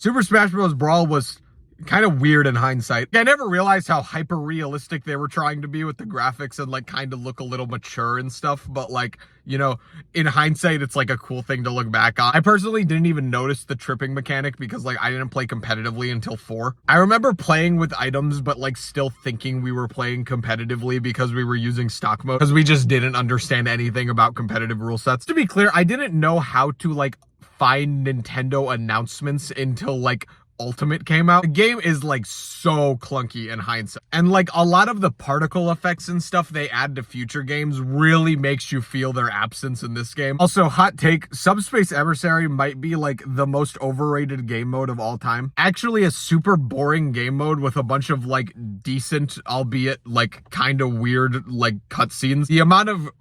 Super Smash Bros. Brawl was kind of weird in hindsight. I never realized how hyper realistic they were trying to be with the graphics and like kind of look a little mature and stuff, but like, you know, in hindsight it's like a cool thing to look back on. I personally didn't even notice the tripping mechanic because like I didn't play competitively until 4. I remember playing with items but like still thinking we were playing competitively because we were using stock mode because we just didn't understand anything about competitive rule sets. To be clear, I didn't know how to like find Nintendo announcements until like Ultimate came out. The game is like so clunky in hindsight, and like a lot of the particle effects and stuff they add to future games really makes you feel their absence in this game. Also, hot take, Subspace Emissary might be like the most overrated game mode of all time. Actually a super boring game mode with a bunch of like decent, albeit like kind of weird like cutscenes. The amount of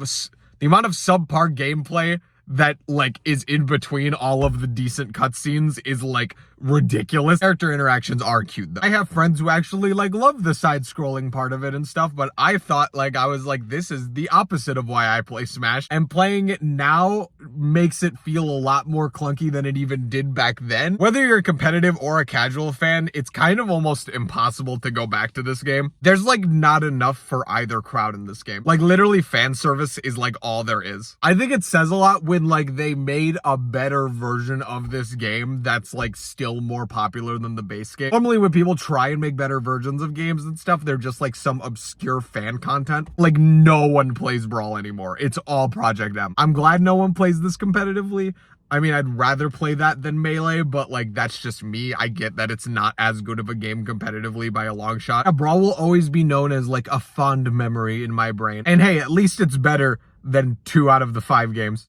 subpar gameplay that like is in between all of the decent cutscenes is like ridiculous. Character interactions are cute though. I have friends who actually like love the side scrolling part of it and stuff, but I thought like I was like, this is the opposite of why I play Smash, and playing it now makes it feel a lot more clunky than it even did back then. Whether you're a competitive or a casual fan, it's kind of almost impossible to go back to this game. There's like not enough for either crowd in this game. Like literally fan service is like all there is. I think it says a lot when like they made a better version of this game that's like still more popular than the base game. Normally when people try and make better versions of games and stuff, they're just like some obscure fan content. Like no one plays Brawl anymore. It's all Project M. I'm glad no one plays this competitively. I mean, I'd rather play that than Melee, but like that's just me. I get that it's not as good of a game competitively by a long shot. Brawl will always be known as like a fond memory in my brain. And hey, at least it's better than 2 out of the 5 games.